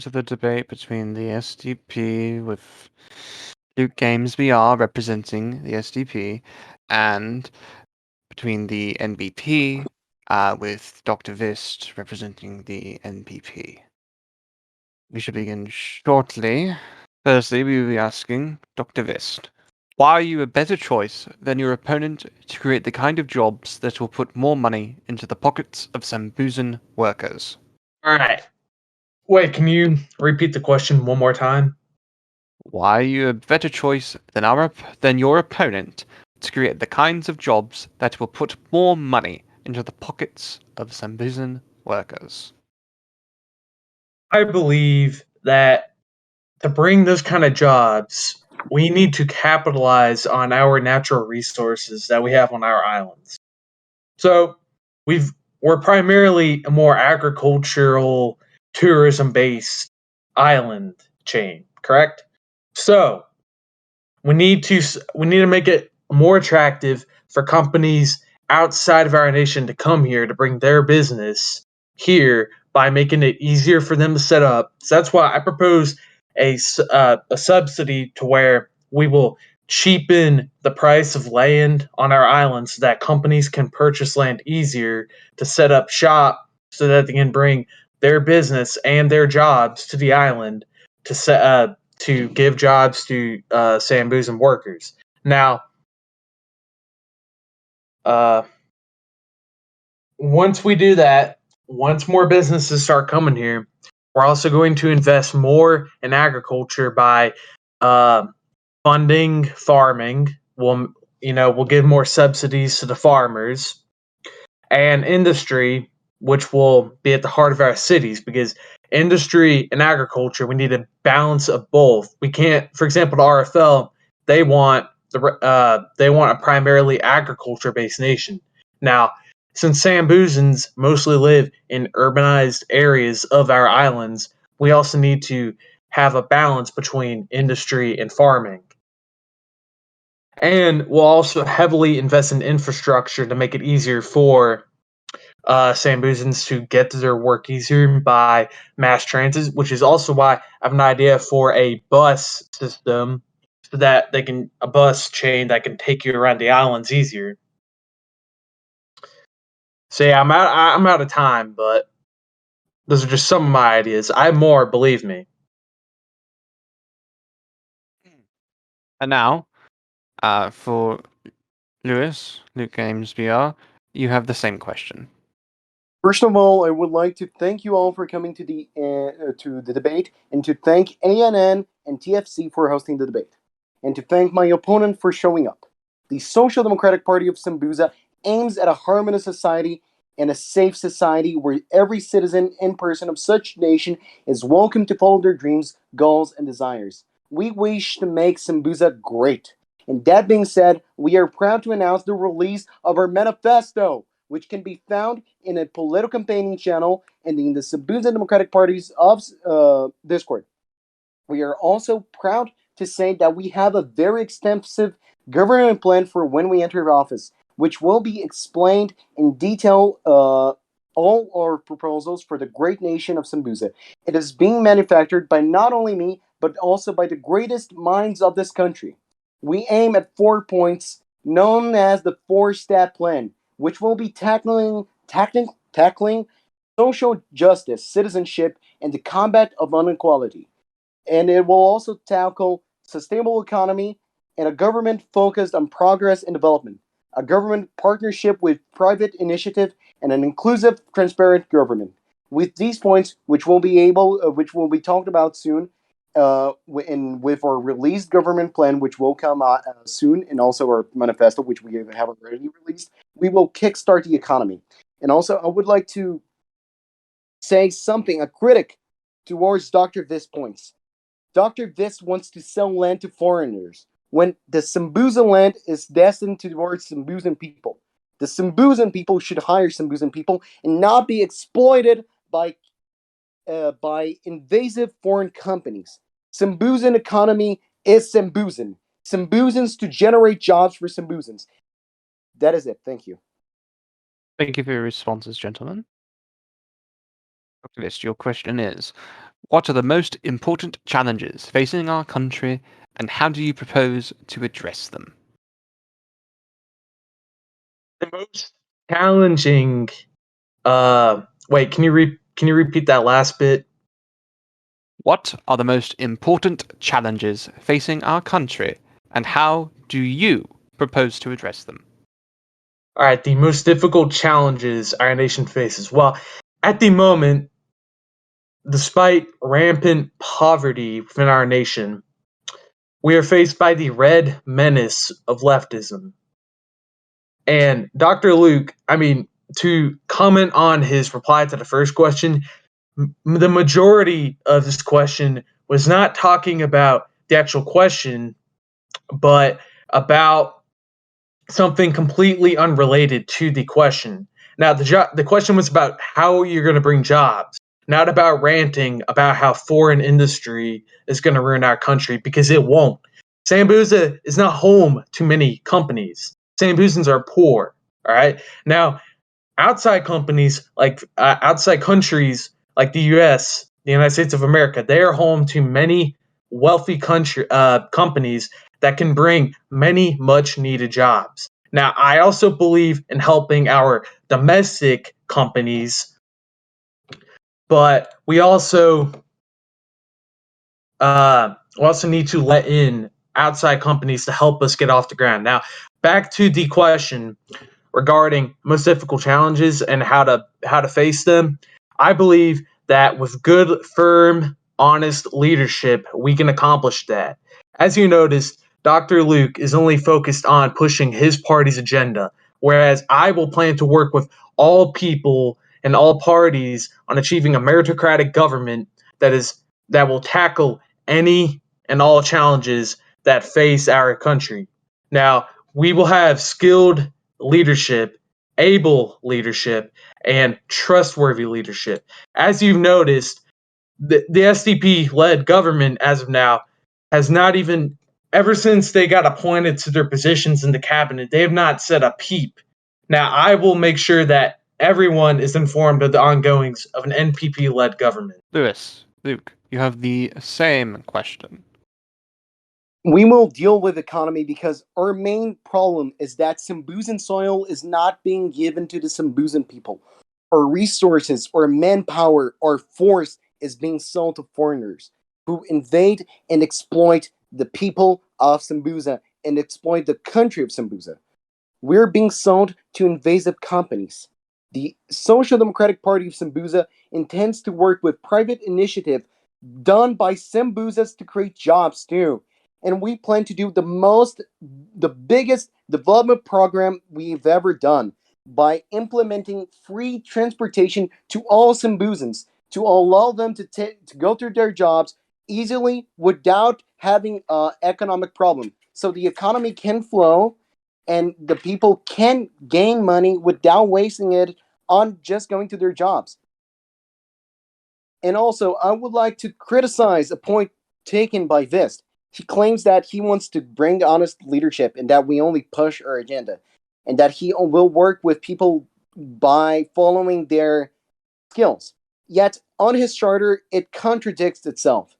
to the debate between the SDP with Luke Games VR representing the SDP and between the NPP with Dr. Vist representing the NPP. We should begin shortly. Firstly, we will be asking Dr. Vist, why are you a better choice than your opponent to create the kind of jobs that will put more money into the pockets of Sambuzan workers? All right. Wait, can you repeat the question one more time? Why are you a better choice than your opponent to create the kinds of jobs that will put more money into the pockets of Sambuzan workers? I believe that to bring those kind of jobs, we need to capitalize on our natural resources that we have on our islands. So we're primarily a more agricultural, tourism based island chain, correct? So we need to make it more attractive for companies outside of our nation to come here to bring their business here by making it easier for them to set up. So that's why I propose a subsidy to where we will cheapen the price of land on our island so that companies can purchase land easier to set up shop so that they can bring their business and their jobs to the island to give jobs to Sambuzan workers. Now, once we do that, once more businesses start coming here, we're also going to invest more in agriculture by funding farming. We'll give more subsidies to the farmers and industry, which will be at the heart of our cities because industry and agriculture, we need a balance of both. We can't, for example, the RFL, they want a primarily agriculture based nation. Now, since Sambuzans mostly live in urbanized areas of our islands, we also need to have a balance between industry and farming. And we'll also heavily invest in infrastructure to make it easier for Sambuzans to get to their work easier by mass transit, which is also why I have an idea for a bus system so that a bus chain that can take you around the islands easier. So yeah, I'm out of time, but those are just some of my ideas. I have more, believe me. And now, for Luke Games VR, you have the same question. First of all, I would like to thank you all for coming to the debate, and to thank ANN and TFC for hosting the debate, and to thank my opponent for showing up. The Social Democratic Party of Sambuza aims at a harmonious society and a safe society where every citizen and person of such nation is welcome to follow their dreams, goals, and desires. We wish to make Sambuza great. And that being said, we are proud to announce the release of our manifesto, which can be found in a political campaigning channel and in the Sambuza Democratic Party's of Discord. We are also proud to say that we have a very extensive government plan for when we enter office, which will be explained in detail all our proposals for the great nation of Sambuza. It is being manufactured by not only me, but also by the greatest minds of this country. We aim at 4 points known as the 4-step plan, which will be tackling social justice, citizenship, and the combat of inequality. And it will also tackle sustainable economy and a government focused on progress and development, a government partnership with private initiative, and an inclusive, transparent government. With these points, which will be talked about soon, with our released government plan, which will come out soon, and also our manifesto, which we have already released, we will kickstart the economy. And also, I would like to say something, a critic towards Dr. Vist's points. Dr. Vist wants to sell land to foreigners when the Sambuza land is destined towards Sambuzan people. The Sambuzan people should hire Sambuzan people and not be exploited by invasive foreign companies. Sambuzan economy is Sambuzan. Sambuzans to generate jobs for Sambuzans. That is it. Thank you. Thank you for your responses, gentlemen. Dr. Vist, your question is, What are the most important challenges facing our country, and how do you propose to address them? The most challenging. Wait, can you repeat that last bit? What are the most important challenges facing our country, and how do you propose to address them? All right, the most difficult challenges our nation faces. Well, at the moment, despite rampant poverty within our nation, we are faced by the red menace of leftism. And Dr. Luke, to comment on his reply to the first question, the majority of this question was not talking about the actual question, but about something completely unrelated to the question. Now, the question was about how you're going to bring jobs, not about ranting about how foreign industry is going to ruin our country, because it won't. Sambuza is not home to many companies. Sambuzans are poor. All right. Now, outside companies outside countries like the U.S., the United States of America, they are home to many wealthy companies that can bring many much needed jobs. Now, I also believe in helping our domestic companies, but we also need to let in outside companies to help us get off the ground. Now, back to the question regarding most difficult challenges and how to face them. I believe that with good, firm, honest leadership, we can accomplish that. As you noticed, Dr. Luke is only focused on pushing his party's agenda, whereas I will plan to work with all people and all parties on achieving a meritocratic government that will tackle any and all challenges that face our country. Now, we will have skilled leadership, able leadership, and trustworthy leadership. As you've noticed, the SDP led government as of now has not even, ever since they got appointed to their positions in the cabinet, they have not said a peep. Now, I will make sure that everyone is informed of the ongoings of an NPP led government. Luke, you have the same question. We will deal with economy because our main problem is that Sambuzan soil is not being given to the Sambuzan people. Our resources, our manpower, our force is being sold to foreigners who invade and exploit the people of Sambuza and exploit the country of Sambuza. We're being sold to invasive companies. The Social Democratic Party of Sambuza intends to work with private initiative done by Sambuzas to create jobs too. And we plan to do the biggest development program we've ever done by implementing free transportation to all Sambuzans to allow them to go through their jobs easily without having an economic problem. So the economy can flow and the people can gain money without wasting it on just going to their jobs. And also, I would like to criticize a point taken by Vist. He claims that he wants to bring honest leadership and that we only push our agenda, and that he will work with people by following their skills. Yet, on his charter, it contradicts itself.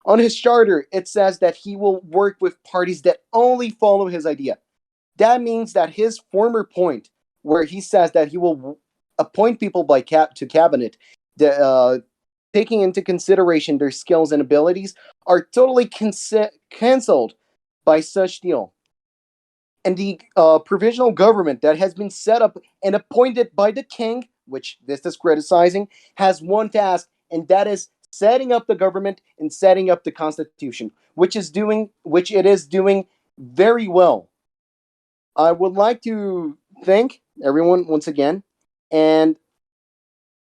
On his charter, it says that he will work with parties that only follow his idea. That means that his former point, where he says that he will appoint people to cabinet, taking into consideration their skills and abilities, are totally cancelled by such deal. And the provisional government that has been set up and appointed by the king, which this is criticizing, has one task, and that is setting up the government and setting up the constitution, which it is doing very well. I would like to thank everyone once again and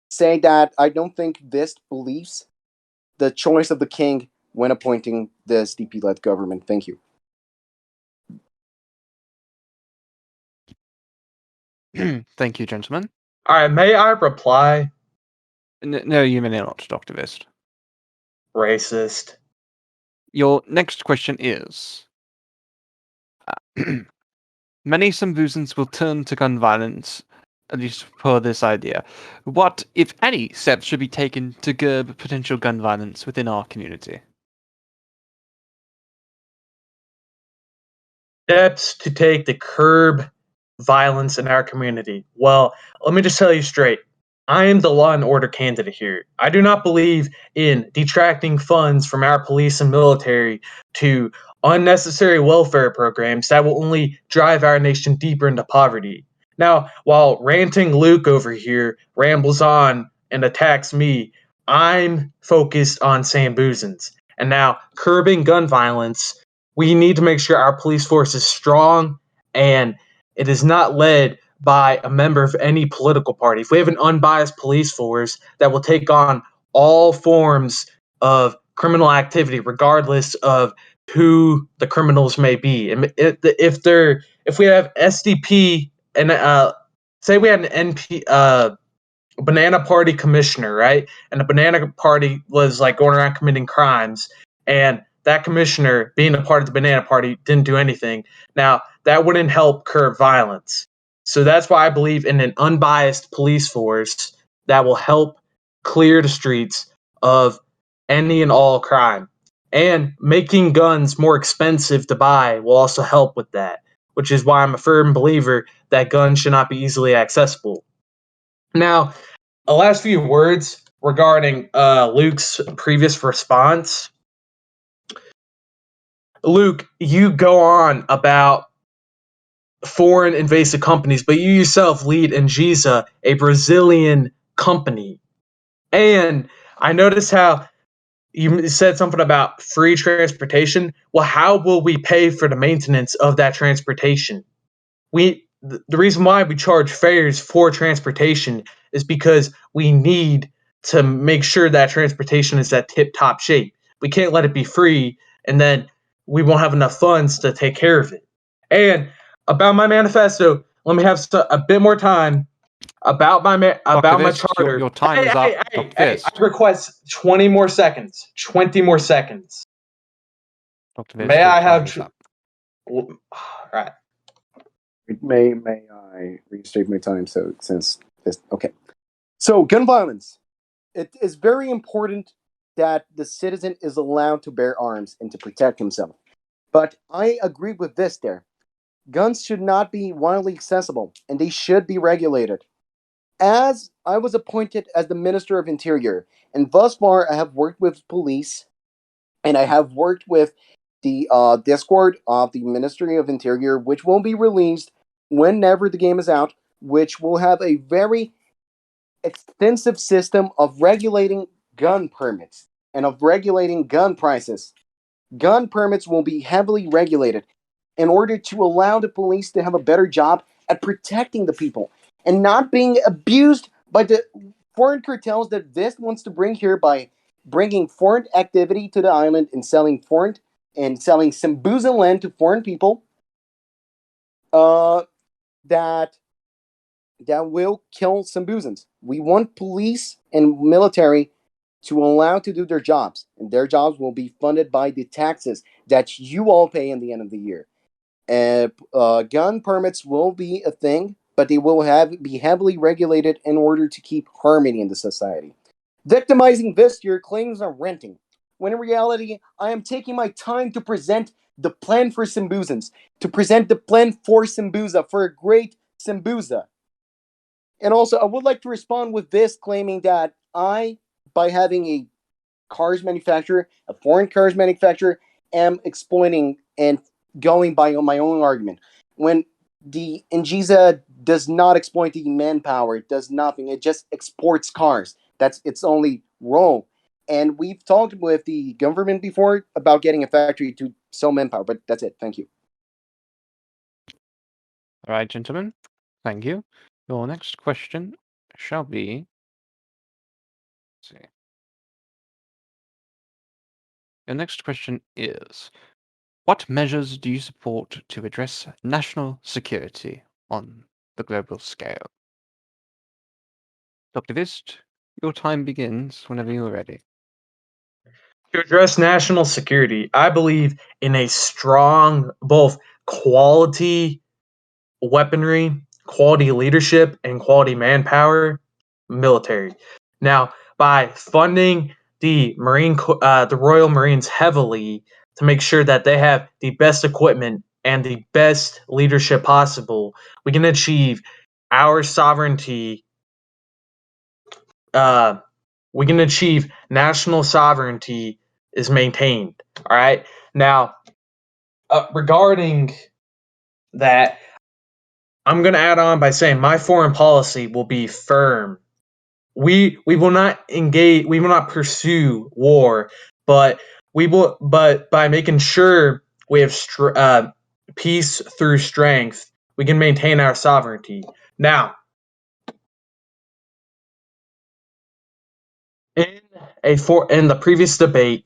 say that I don't think this believes the choice of the king when appointing the SDP-led government. Thank you. Thank you, gentlemen. All right, may I reply? No, you may not, Dr. Vist. Racist. Your next question is many Sambuzans will turn to gun violence at least for this idea, what, if any, steps should be taken to curb potential gun violence within our community? Steps to take to curb violence in our community. Well, let me just tell you straight. I am the law and order candidate here. I do not believe in detracting funds from our police and military to unnecessary welfare programs that will only drive our nation deeper into poverty. Now, while ranting Luke over here rambles on and attacks me, I'm focused on Sambuzans. And now, curbing gun violence, we need to make sure our police force is strong and it is not led by a member of any political party. If we have an unbiased police force that will take on all forms of criminal activity, regardless of who the criminals may be, and if we have SDP and say we had an Banana Party commissioner, right? And the Banana Party was like going around committing crimes, and that commissioner, being a part of the Banana Party, didn't do anything. Now, that wouldn't help curb violence. So that's why I believe in an unbiased police force that will help clear the streets of any and all crime. And making guns more expensive to buy will also help with that, which is why I'm a firm believer that guns should not be easily accessible. Now, the last few words regarding Luke's previous response. Luke, you go on about foreign invasive companies, but you yourself lead NPP-SDP, a Brazilian company. And I noticed how you said something about free transportation. Well, how will we pay for the maintenance of that transportation? The reason why we charge fares for transportation is because we need to make sure that transportation is at tip top shape. We can't let it be free and then we won't have enough funds to take care of it. And about my manifesto, let me have a bit more time about my charter. Your time is up. Dr. Vist. I request 20 more seconds. 20 more seconds. Dr. Vist, May I have? All right. May I restate my time? So since this, okay. So gun violence. It is very important that the citizen is allowed to bear arms and to protect himself. But I agree with this there. Guns should not be widely accessible, and they should be regulated. As I was appointed as the Minister of Interior, and thus far I have worked with police, and I have worked with the Discord of the Ministry of Interior, which will be released whenever the game is out, which will have a very extensive system of regulating gun permits and of regulating gun prices. Gun permits will be heavily regulated in order to allow the police to have a better job at protecting the people and not being abused by the foreign cartels that this wants to bring here by bringing foreign activity to the island and selling Sambuza land to foreign people. That will kill Sambuzans. We want police and military to allow to do their jobs, and their jobs will be funded by the taxes that you all pay in the end of the year. Gun permits will be a thing, but they will be heavily regulated in order to keep harmony in the society. Victimizing this, your claims are renting, when in reality, I am taking my time to present the plan for Sambuzans, to present the plan for Sambuza, for a great Sambuza. And also, I would like to respond with this, claiming that by having a cars manufacturer, a foreign cars manufacturer, am exploiting and going by my own argument. When the NPP does not exploit the manpower, it does nothing. It just exports cars. That's its only role. And we've talked with the government before about getting a factory to sell manpower, but that's it. Thank you. All right, gentlemen. Thank you. Your next question shall be. Let's see. Your next question is: what measures do you support to address national security on the global scale? Dr. Vist, your time begins whenever you're ready. To address national security, I believe in a strong, both quality weaponry, quality leadership and quality manpower, military. Now, by funding the Royal Marines heavily to make sure that they have the best equipment and the best leadership possible, we can achieve our sovereignty. We can achieve national sovereignty is maintained. All right. Now, regarding that, I'm going to add on by saying my foreign policy will be firm. We will not engage. We will not pursue war, but we will. But by making sure we have peace through strength, we can maintain our sovereignty. Now, in the previous debate,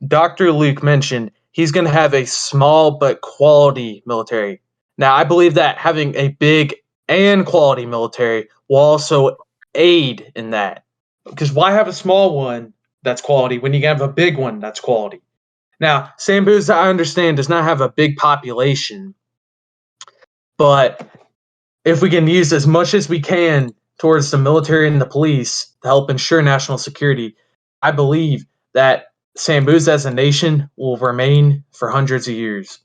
Dr. Luke mentioned he's going to have a small but quality military. Now, I believe that having a big and quality military will also aid in that. Because why have a small one that's quality when you can have a big one that's quality? Now, Sambuza, I understand, does not have a big population, but if we can use as much as we can towards the military and the police to help ensure national security, I believe that Sambuza as a nation will remain for hundreds of years.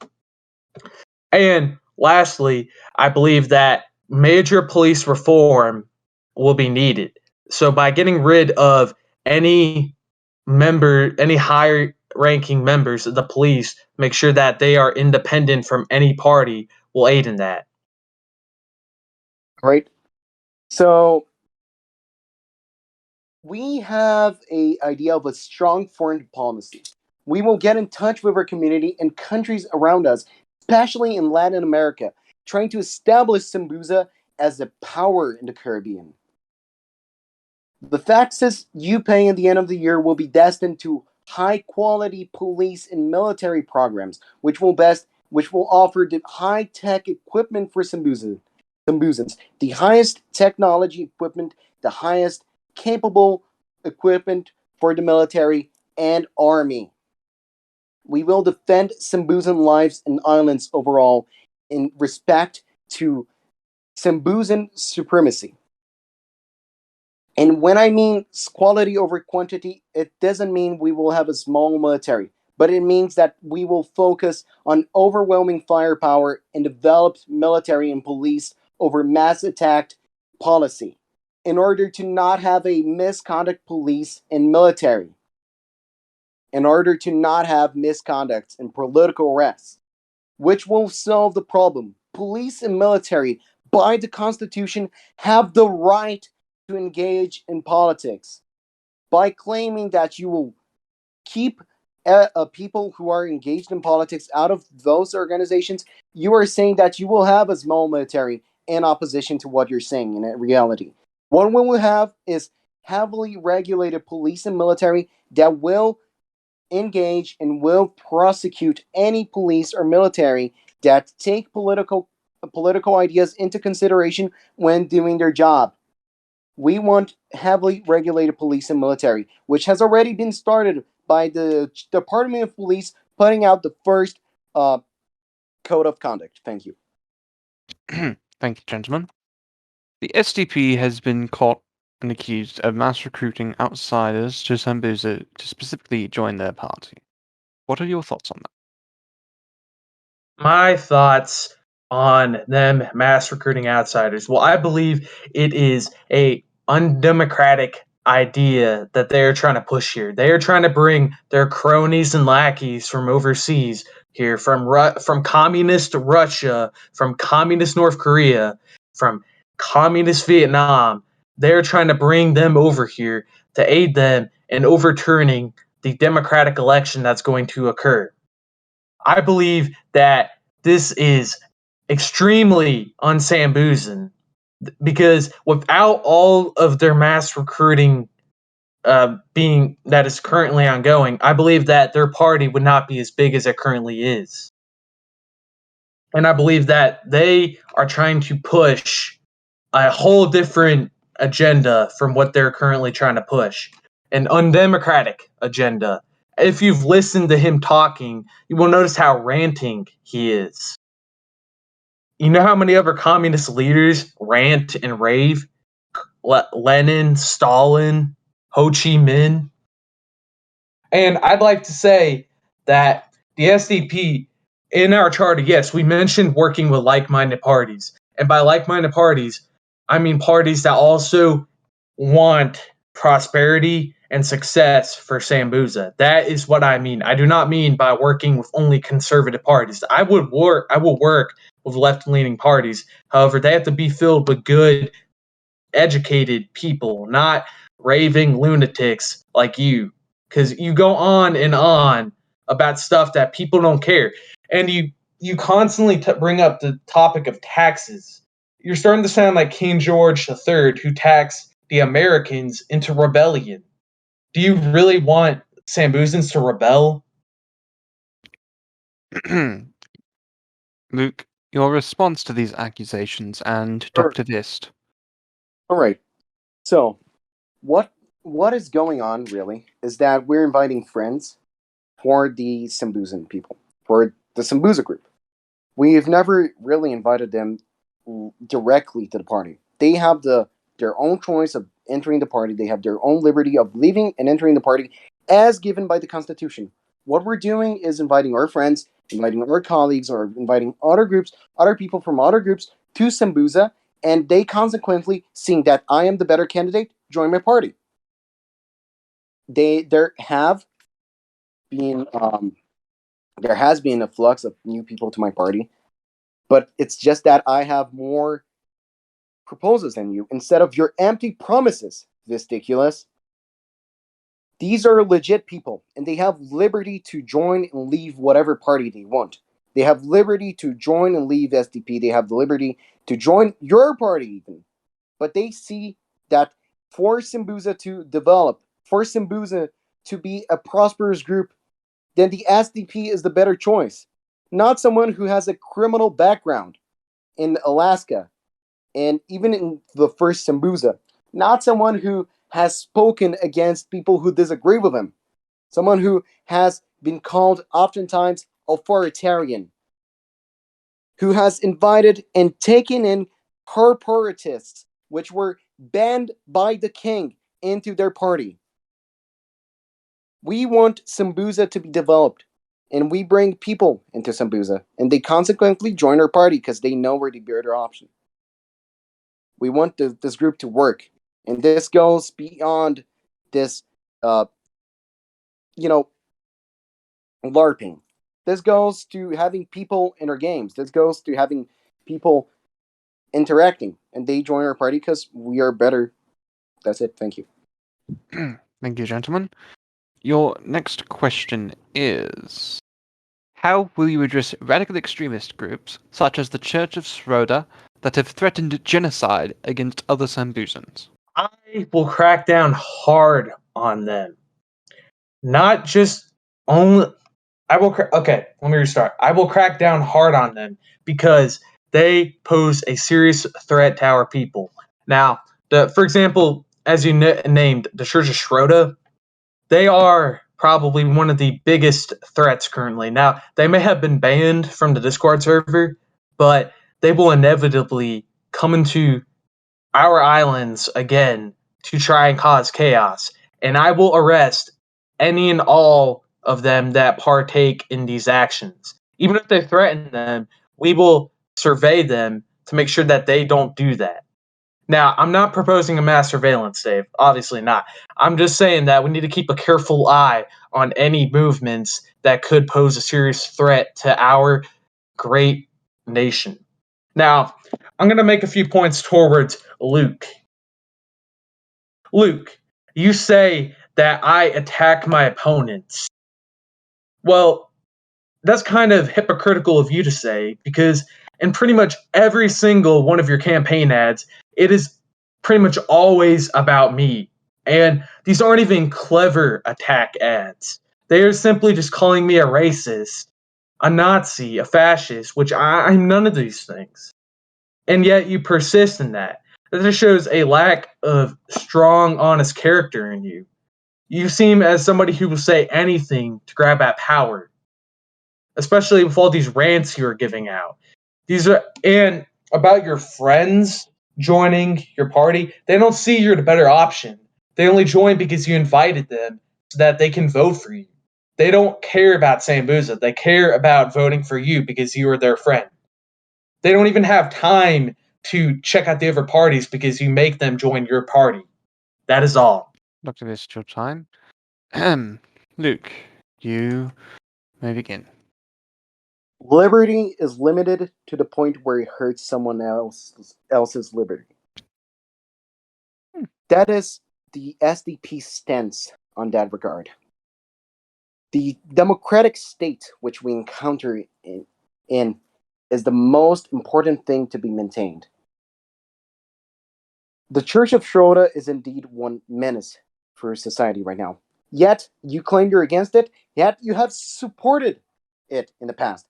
And lastly, I believe that major police reform will be needed. So by getting rid of any higher ranking members of the police, make sure that they are independent from any party will aid in that. Right? So we have an idea of a strong foreign policy. We will get in touch with our community and countries around us, especially in Latin America, trying to establish Sambuza as a power in the Caribbean. The taxes you pay at the end of the year will be destined to high-quality police and military programs, which will offer the high-tech equipment for Sambuzans, the highest technology equipment, the highest capable equipment for the military and army. We will defend Sambuzan lives and islands overall in respect to Sambuzan supremacy. And when I mean quality over quantity, it doesn't mean we will have a small military, but it means that we will focus on overwhelming firepower and developed military and police over mass attack policy in order to not have a misconduct police and military, in order to not have misconduct and political arrests, which will solve the problem. Police and military, by the Constitution, have the right to engage in politics. By claiming that you will keep people who are engaged in politics out of those organizations, you are saying that you will have a small military in opposition to what you're saying in reality. What we will have is heavily regulated police and military that will engage and will prosecute any police or military that take political ideas into consideration when doing their job. We want heavily regulated police and military, which has already been started by the Department of Police putting out the first code of conduct. Thank you. Thank you, gentlemen. The SDP has been caught and accused of mass recruiting outsiders to Sambuza to specifically join their party. What are your thoughts on that? My thoughts on them mass recruiting outsiders. Well, I believe it is a undemocratic idea that they are trying to push here. They are trying to bring their cronies and lackeys from overseas here, from communist Russia, from communist North Korea, from communist Vietnam. They're trying to bring them over here to aid them in overturning the democratic election that's going to occur. I believe that this is extremely unsambuzan because without all of their mass recruiting being that is currently ongoing, I believe that their party would not be as big as it currently is. And I believe that they are trying to push a whole different agenda from what they're currently trying to push, an undemocratic agenda. If you've listened to him talking, you will notice how ranting he is. You know how many other communist leaders rant and rave? Lenin, Stalin, Ho Chi Minh. And I'd like to say that the SDP, in our charter, yes, we mentioned working with like-minded parties. And by like-minded parties, I mean parties that also want prosperity and success for Sambuza. That is what I mean. I do not mean by working with only conservative parties. I will work with left-leaning parties. However, they have to be filled with good, educated people, not raving lunatics like you. Because you go on and on about stuff that people don't care. And you constantly bring up the topic of taxes. You're starting to sound like King George III, who taxed the Americans into rebellion. Do you really want Sambuzans to rebel? Luke, your response to these accusations and Sure. Dr. Vist. All right. So, what is going on really is that we're inviting friends for the Sambuzan people, for the Sambuza group. We've never really invited them directly to the party. They have their own choice of entering the party. They have their own liberty of leaving and entering the party as given by the Constitution. What we're doing is inviting our friends, inviting our colleagues, or inviting other groups, other people from other groups to Sambuza, and they consequently, seeing that I am the better candidate, join my party. There has been a flux of new people to my party, but it's just that I have more proposals than you instead of your empty promises, Vistulicus. These are legit people, and they have liberty to join and leave whatever party they want. They have liberty to join and leave SDP. They have the liberty to join your party even. But they see that for Sambuza to develop, for Sambuza to be a prosperous group, then the SDP is the better choice. Not someone who has a criminal background in Alaska and even in the first Sambuza. Not someone who has spoken against people who disagree with him. Someone who has been called oftentimes authoritarian. Who has invited and taken in corporatists, which were banned by the king, into their party. We want Sambuza to be developed, and we bring people into Sambuza, and they consequently join our party because they know we're the better option. We want this group to work, and this goes beyond this, LARPing. This goes to having people in our games. This goes to having people interacting, and they join our party because we are better. That's it. Thank you. Thank you, gentlemen. Your next question is: how will you address radical extremist groups, such as the Church of Schroeder, that have threatened genocide against other Sambuzans? I will crack down hard on them. Not just only. Okay, let me restart. I will crack down hard on them because they pose a serious threat to our people. Now, for example, as you named, the Church of Schroeder, they are probably one of the biggest threats currently. Now, they may have been banned from the Discord server, but they will inevitably come into our islands again to try and cause chaos. And I will arrest any and all of them that partake in these actions. Even if they threaten them, we will survey them to make sure that they don't do that. Now, I'm not proposing a mass surveillance, Dave. Obviously not. I'm just saying that we need to keep a careful eye on any movements that could pose a serious threat to our great nation. Now, I'm going to make a few points towards Luke. Luke, you say that I attack my opponents. Well, that's kind of hypocritical of you to say, because in pretty much every single one of your campaign ads, it is pretty much always about me. And these aren't even clever attack ads. They are simply just calling me a racist, a Nazi, a fascist, which I'm none of these things. And yet you persist in that. That just shows a lack of strong, honest character in you. You seem as somebody who will say anything to grab at power, especially with all these rants you're giving out. And about your friends joining your party, they don't see you're the better option. They only join because you invited them so that they can vote for you. They don't care about Sambuza. They care about voting for you because you are their friend. They don't even have time to check out the other parties because you make them join your party. That is all. Dr. Vist, your time. Luke, you may begin. Liberty is limited to the point where it hurts someone else's liberty. That is the SDP stance on that regard. The democratic state which we encounter in is the most important thing to be maintained. The Church of Schroeder is indeed one menace for society right now. Yet, you claim you're against it, yet you have supported it in the past.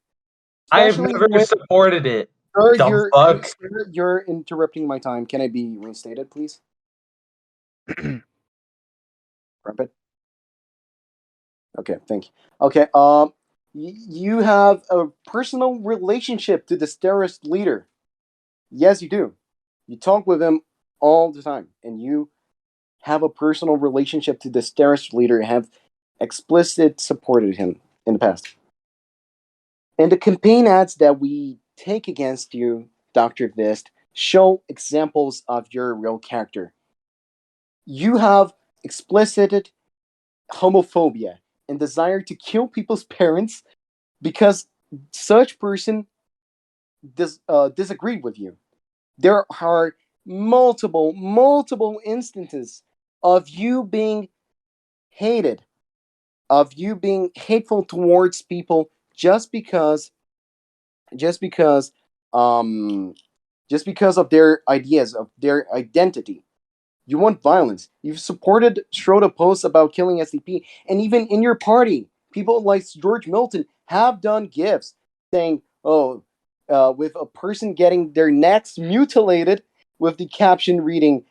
I have Especially never supported it. Sir, Dumb fuck. you're interrupting my time. Can I be reinstated, please? Rampant. Okay, thank you. Okay, you have a personal relationship to the terrorist leader. Yes, you do. You talk with him all the time, and you have a personal relationship to the terrorist leader and have explicit supported him in the past. And the campaign ads that we take against you, Dr. Vist, show examples of your real character. You have explicit homophobia and desire to kill people's parents because such person disagreed with you. There are multiple instances of you being hated, of you being hateful towards people just because of their ideas, of their identity. You want violence. You've supported Schroeder posts about killing SDP, and even in your party, people like George Milton have done gifs saying, with a person getting their necks mutilated with the caption reading,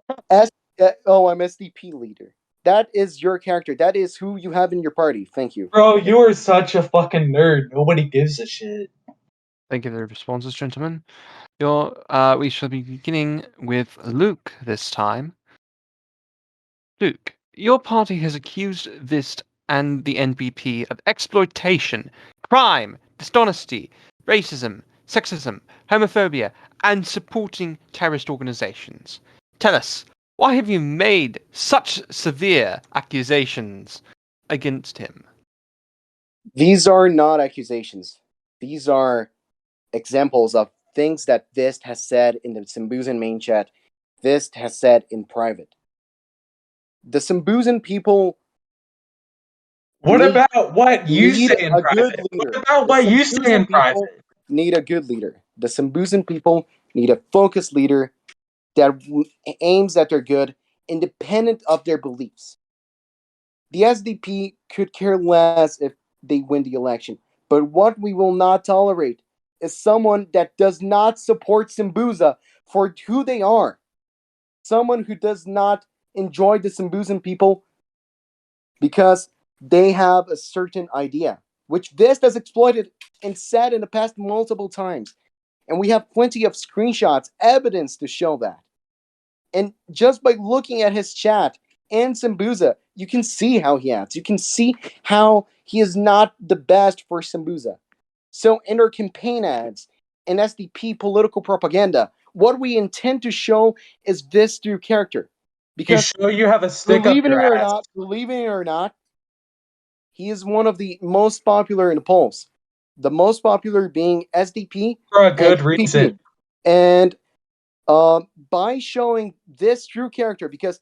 I'm SDP leader. That is your character. That is who you have in your party. Thank you. Bro, you are such a fucking nerd. Nobody gives a shit. Thank you for the responses, gentlemen. We shall be beginning with Luke this time. Luke, your party has accused Vist and the NPP of exploitation, crime, dishonesty, racism, sexism, homophobia, and supporting terrorist organizations. Tell us, why have you made such severe accusations against him? These are not accusations. These are examples of things that Vist has said in the Sambuzan main chat, Vist has said in private. The Sambuzan people What about what you need say in a good private? leader. What about The what you say in Sambuzan people private? need a good leader. The Sambuzan people need a focused leader that aims at their good, independent of their beliefs. The SDP could care less if they win the election, but what we will not tolerate is someone that does not support Sambuza for who they are. Someone who does not enjoy the Sambuzan people because they have a certain idea, which Vist has exploited and said in the past multiple times. And we have plenty of screenshots, evidence to show that. And just by looking at his chat and Sambuza, you can see how he acts. You can see how he is not the best for Sambuza. So in our campaign ads and SDP political propaganda, what we intend to show is this true character. Because You have a stick up your ass. believe it or not, he is one of the most popular in the polls. The most popular being SDP For a good and reason. NPP. And by showing this true character, because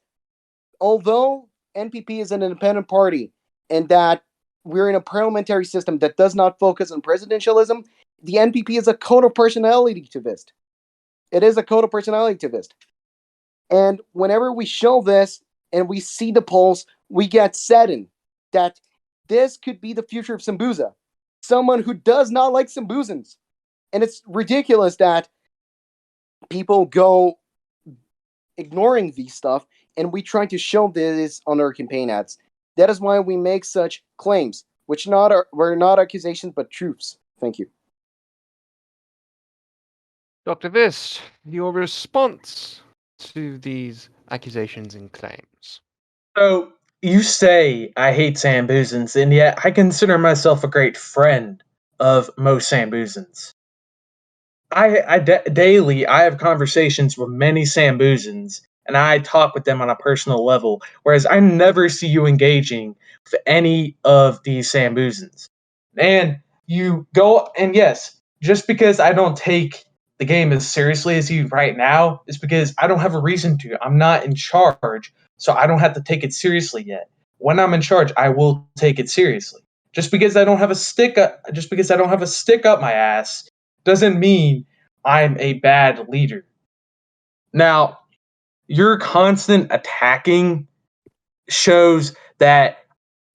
although NPP is an independent party and that we're in a parliamentary system that does not focus on presidentialism, the NPP is a code of personality to Vist. It is a code of personality to Vist. And whenever we show this and we see the polls, we get saddened that this could be the future of Sambuza. Someone who does not like Sambuzans. And it's ridiculous that people go ignoring these stuff, and we try to show this on our campaign ads. That is why we make such claims, which were not accusations but truths. Thank you. Dr. Vist, your response to these accusations and claims. So you say I hate Sambuzans, and yet I consider myself a great friend of most Sambuzans. Daily I have conversations with many Sambuzans, and I talk with them on a personal level, whereas I never see you engaging with any of these Sambuzans. And you go, and yes, just because I don't take the game as seriously as you right now is because I don't have a reason to. I'm not in charge, so I don't have to take it seriously yet. When I'm in charge, I will take it seriously. Just because I don't have a stick up my ass doesn't mean I'm a bad leader. Now, your constant attacking shows that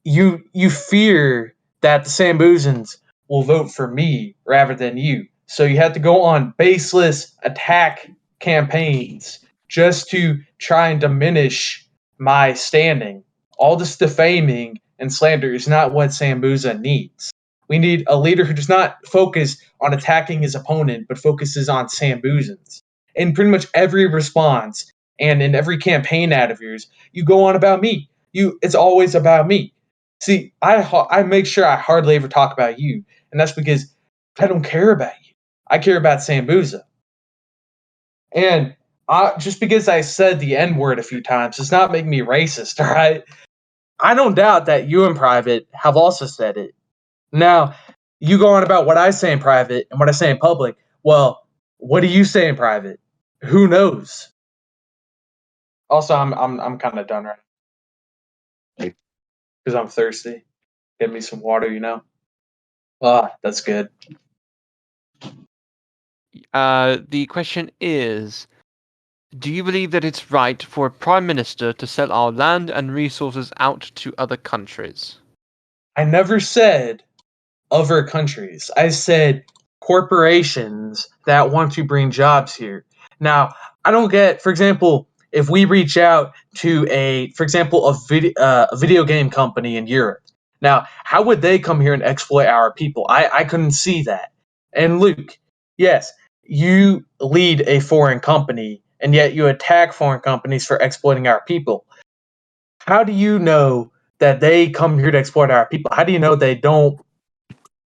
you fear that the Sambuzans will vote for me rather than you. So you have to go on baseless attack campaigns just to try and diminish my standing. All this defaming and slander is not what Sambuza needs. We need a leader who does not focus on attacking his opponent, but focuses on Sambuzans. In pretty much every response and in every campaign ad of yours, you go on about me. It's always about me. See, I make sure I hardly ever talk about you, and that's because I don't care about you. I care about Sambuza. And just because I said the N word a few times does not make me racist, all right? I don't doubt that you in private have also said it. Now, you go on about what I say in private and what I say in public. Well, what do you say in private? Who knows? Also, I'm kind of done right now because I'm thirsty. Get me some water, you know. Ah, that's good. The question is, do you believe that it's right for a prime minister to sell our land and resources out to other countries? I never said other countries. I said corporations that want to bring jobs here. Now, I don't get, for example, if we reach out to a video game company in Europe. Now, how would they come here and exploit our people? I couldn't see that. And Luke, yes, you lead a foreign company, and yet you attack foreign companies for exploiting our people. How do you know that they come here to exploit our people? How do you know they don't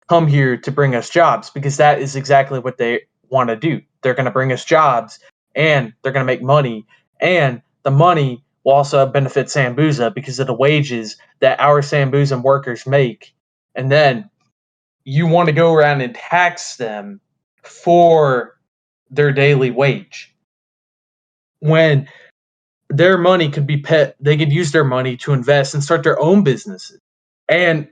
come here to bring us jobs? Because that is exactly what they want to do. They're going to bring us jobs, and they're going to make money, and the money will also benefit Sambuza because of the wages that our Sambuzan workers make. And then you want to go around and tax them for their daily wage when their money could be they could use their money to invest and start their own businesses. And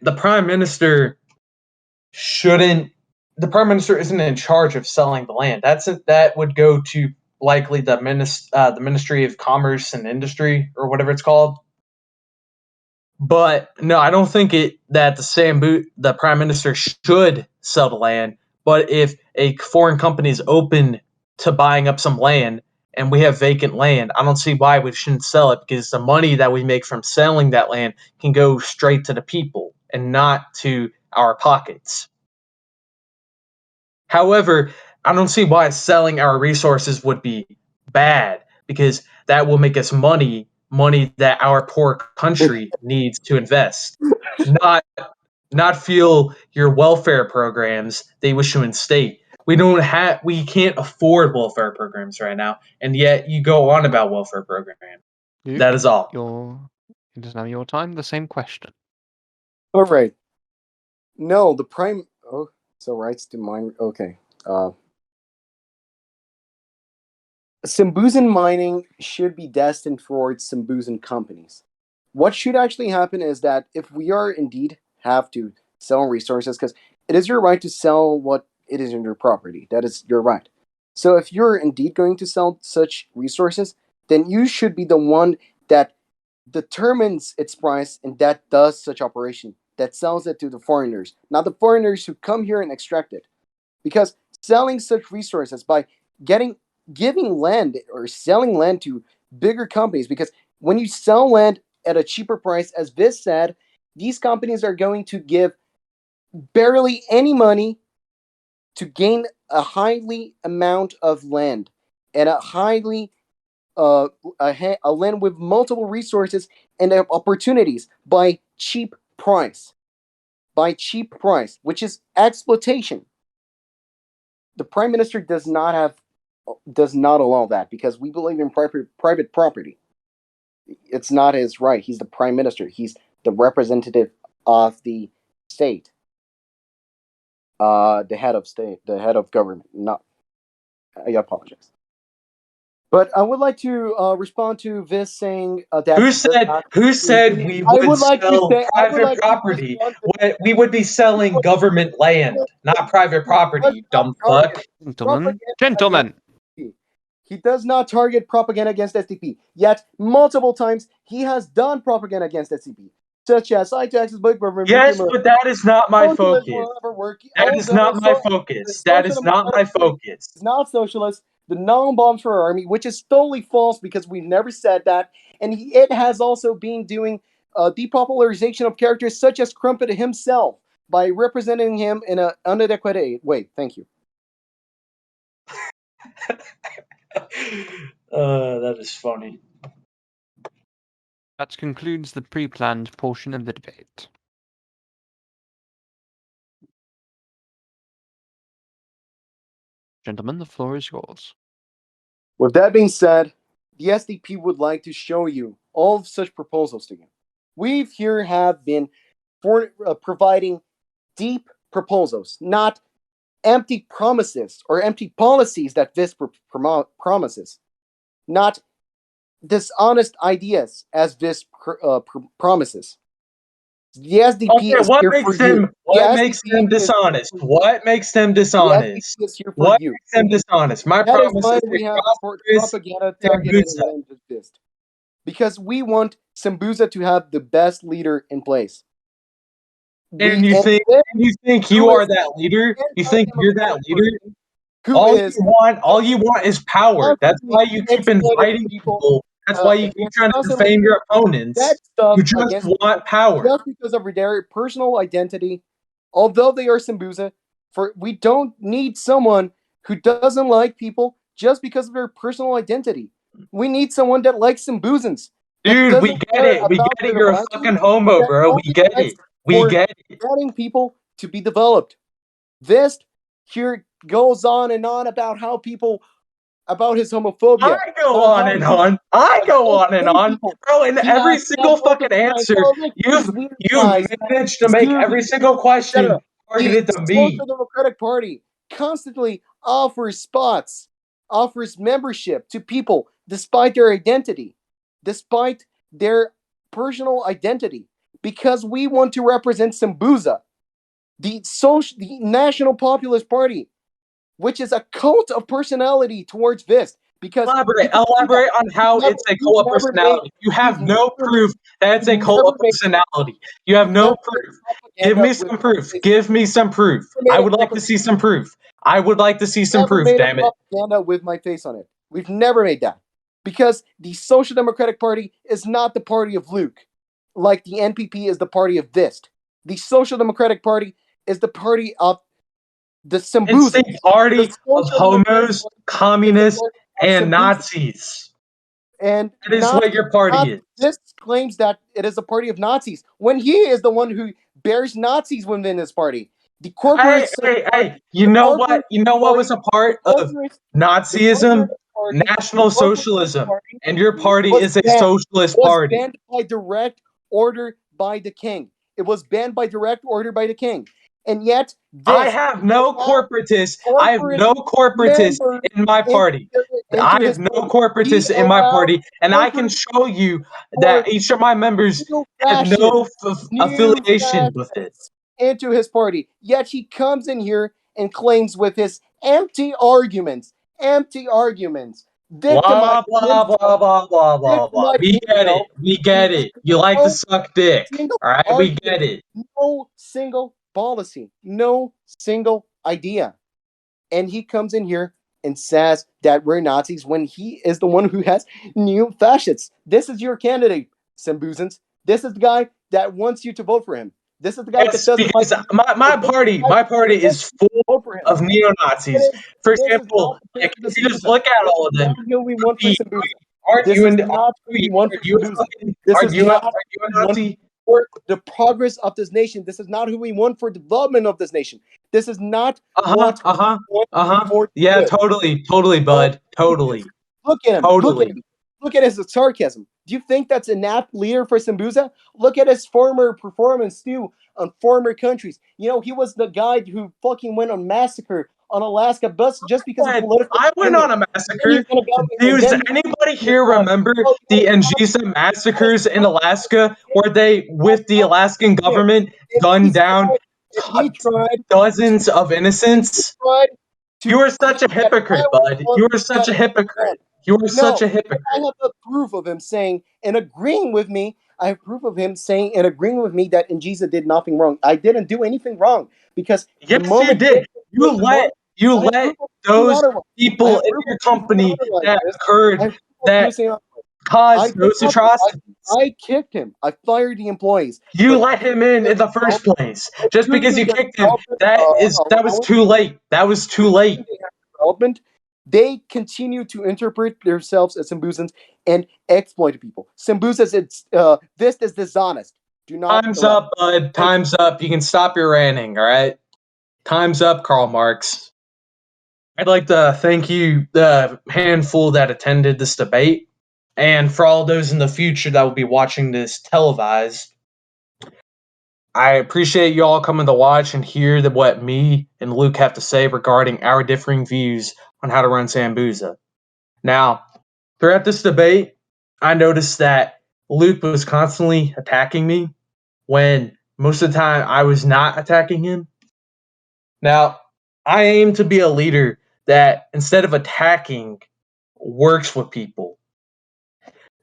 shouldn't the prime minister isn't in charge of selling the land. That would go to likely the Ministry of Commerce and Industry, or whatever it's called. But no, I don't think that the prime minister should sell the land. But if a foreign company is open to buying up some land and we have vacant land, I don't see why we shouldn't sell it, because the money that we make from selling that land can go straight to the people and not to our pockets. However, I don't see why selling our resources would be bad, because that will make us money that our poor country needs to invest, not fuel your welfare programs they wish to instate. We can't afford welfare programs right now, and yet you go on about welfare programs. Luke, That is all. It is now your time. The same question. All right. No, the prime. Oh, so rights to mine. Okay. Sambuzan mining should be destined towards Sambuzan companies. What should actually happen is that if we are indeed have to sell resources, because it is your right to sell what it is in your property, that is your right. So if you're indeed going to sell such resources, then you should be the one that determines its price and that does such operation, that sells it to the foreigners, not the foreigners who come here and extract it. Because selling such resources by giving land or selling land to bigger companies, because when you sell land at a cheaper price, as Viz said, these companies are going to give barely any money to gain a highly amount of land and a highly a land with multiple resources and opportunities by cheap price, which is exploitation. The prime minister does not allow that because we believe in private property. It's not his right. He's the prime minister. He's the representative of the state. The head of state, the head of government. Not. I apologize. But I would like to respond to this saying that Who said we would sell private property? We would be selling government land, not private property, you dumb fuck. Gentlemen. He does not target propaganda against SDP. Yet, multiple times, he has done propaganda against SDP. Such as high taxes, big government. Yes, but that is not my focus. That is not my focus. That is not my focus. It's not socialist. The non-bombs for our army, which is totally false because we've never said that. And it has also been doing depopularization of characters such as Crumpet himself by representing him in an inadequate way. Thank you. That is funny. That concludes the pre-planned portion of the debate. Gentlemen, the floor is yours. With that being said, the SDP would like to show you all of such proposals to you. We here have been providing deep proposals, not empty promises or empty policies that this promises, not dishonest ideas as this promises. The SDP is here for you. What makes them dishonest? What makes them dishonest? What makes them dishonest? My promise is we have propaganda targeted at this. Because we want Sambuza to have the best leader in place. And you think you are that leader? You think you're that leader? All you want is power. That's why you keep inviting people. That's why you keep trying to defame your opponents. You just want power. Just because of their personal identity, although they are Sambuza, we don't need someone who doesn't like people just because of their personal identity. We need someone that likes Sambuzans. Dude, we get it. We get it. You're a fucking homo, bro. We get it. We get it. Getting people to be developed. This here goes on and on about how people, about his homophobia. I go on and on. Bro, in every single fucking answer, you've managed to make every single question targeted to me. The Social Democratic Party constantly offers membership to people despite their identity, despite their personal identity, because we want to represent Sambuza, the National Populist Party, which is a cult of personality towards this. Because elaborate on how it's a cult of personality. You have no proof that it's a cult of personality. You have no proof. Give me some proof. Give me some proof. I would like to see some proof. I would like to see some proof, damn it. Propaganda with my face on it. We've never made that. Because the Social Democratic Party is not the party of Luke, like the NPP is the party of Vist. The Social Democratic Party is the party of the Sambuza. It's the party of homos, communists, and Nazis. And that is what your party is. This claims that it is a party of Nazis when he is the one who bears Nazis within his party. The corporate. Hey! You know what? You know what was a part of Nazism? National Socialism, and your party is a socialist party. It was banned by direct order by the king. It was banned by direct order by the king. And yet, I have no corporatists. I have no corporatists in my party. I have no corporatists in my party, and I can show you that each of my members have no affiliation with it. Into his party. Yet he comes in here and claims with his empty arguments. Blah, blah, blah, blah, blah, blah, blah. We get it. You like to suck dick. Alright, we get it. No single policy, no single idea. And he comes in here and says that we're Nazis when he is the one who has new fascists. This is your candidate, Sambuzans. This is the guy that wants you to vote for him. This is the guy that Yes, does because my party is full vote for him. of neo-Nazis. For This is example, not like, the if you just Sambuza. look at This all is of them, not who we want for Sambuza. aren't This you is in not who we want for Sambuza. This is not are you a who we want Nazi? for the progress of this nation. This is not who we want for development of this nation. This is not what we want for Yeah, good. totally, bud. Totally. Look at him. Look at Totally. him. Look at his sarcasm. Do you think that's an apt leader for Sambuza? Look at his former performance too on former countries. You know, he was the guy who fucking went on massacre on Alaska bus just because of political I went opinion. on a massacre. And Does then anybody here remember the Anjisa massacres in Alaska where they, with the Alaskan government, gunned down he tried dozens of innocents? to You are such a claim that hypocrite, I bud. was You are such a hypocrite. You are such a I hypocrite. have the proof of him saying and agreeing with me. I have proof of him saying and agreeing with me that Anjisa did nothing wrong. I didn't do anything wrong because the Yes, you moment did. You let those people in your company that occurred that caused those atrocities. I kicked him. I fired the employees. You let him in the first place. Just because you kicked him, that was too late. That was too late. Development, they continue to interpret themselves as Sambuzans and exploit people. Sambuzas, this is dishonest. Do not. Time's up, bud. Time's up. You can stop your ranting, all right? Time's up, Karl Marx. I'd like to thank you, the handful that attended this debate, and for all those in the future that will be watching this televised. I appreciate you all coming to watch and hear what me and Luke have to say regarding our differing views on how to run Sambuza. Now, throughout this debate, I noticed that Luke was constantly attacking me when most of the time I was not attacking him. Now, I aim to be a leader that, instead of attacking, works with people.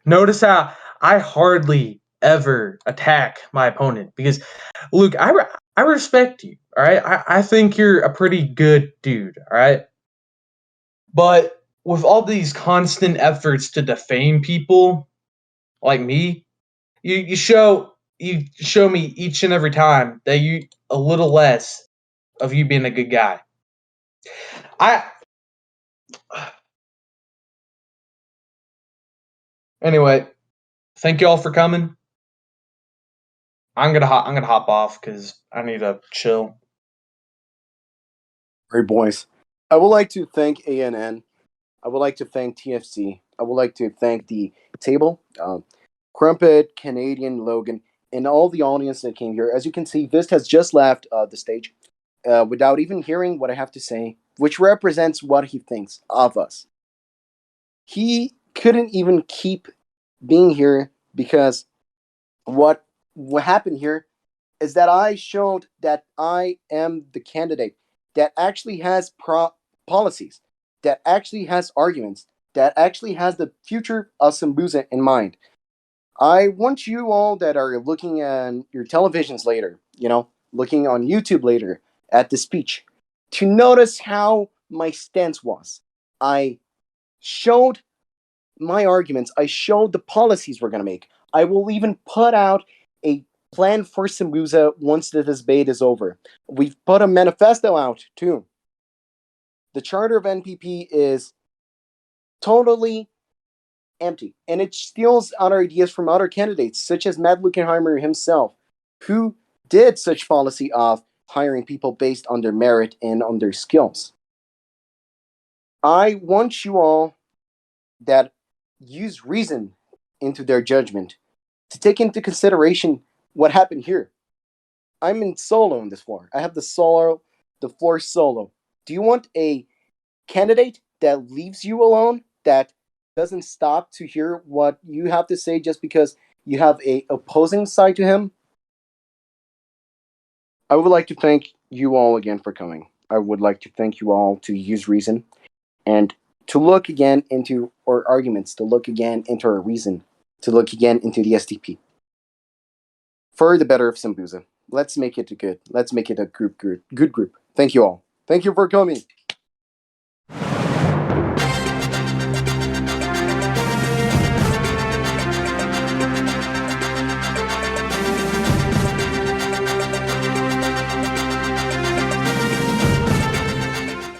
Notice how I hardly ever attack my opponent because, Luke, I respect you, all right? I think you're a pretty good dude, all right? But with all these constant efforts to defame people like me, you show me each and every time that you a little less of you being a good guy. Anyway, thank you all for coming. I'm gonna hop off because I need to chill. Great boys. I would like to thank ANN. I would like to thank TFC. I would like to thank the table, Crumpet, Canadian, Logan, and all the audience that came here. As you can see, Vist has just left the stage without even hearing what I have to say, which represents what he thinks of us. He couldn't even keep being here because what happened here is that I showed that I am the candidate that actually has policies, that actually has arguments, that actually has the future of Sambuza in mind. I want you all that are looking at your televisions later, looking on YouTube later at the speech, to notice how my stance was. I showed my arguments. I showed the policies we're going to make. I will even put out a plan for Sambuza once the debate is over. We've put a manifesto out too. The charter of NPP is totally empty, and it steals other ideas from other candidates, such as Matt Lukenheimer himself, who did such policy of hiring people based on their merit and on their skills. I want you all that use reason into their judgment to take into consideration what happened here. I'm in solo on this floor. I have the floor solo. Do you want a candidate that leaves you alone, that doesn't stop to hear what you have to say just because you have a opposing side to him? I would like to thank you all again for coming. I would like to thank you all to use reason and to look again into our arguments, to look again into our reason, to look again into the SDP. For the better of Sambuza. Let's make it a good. Let's make it a good group. Thank you all. Thank you for coming.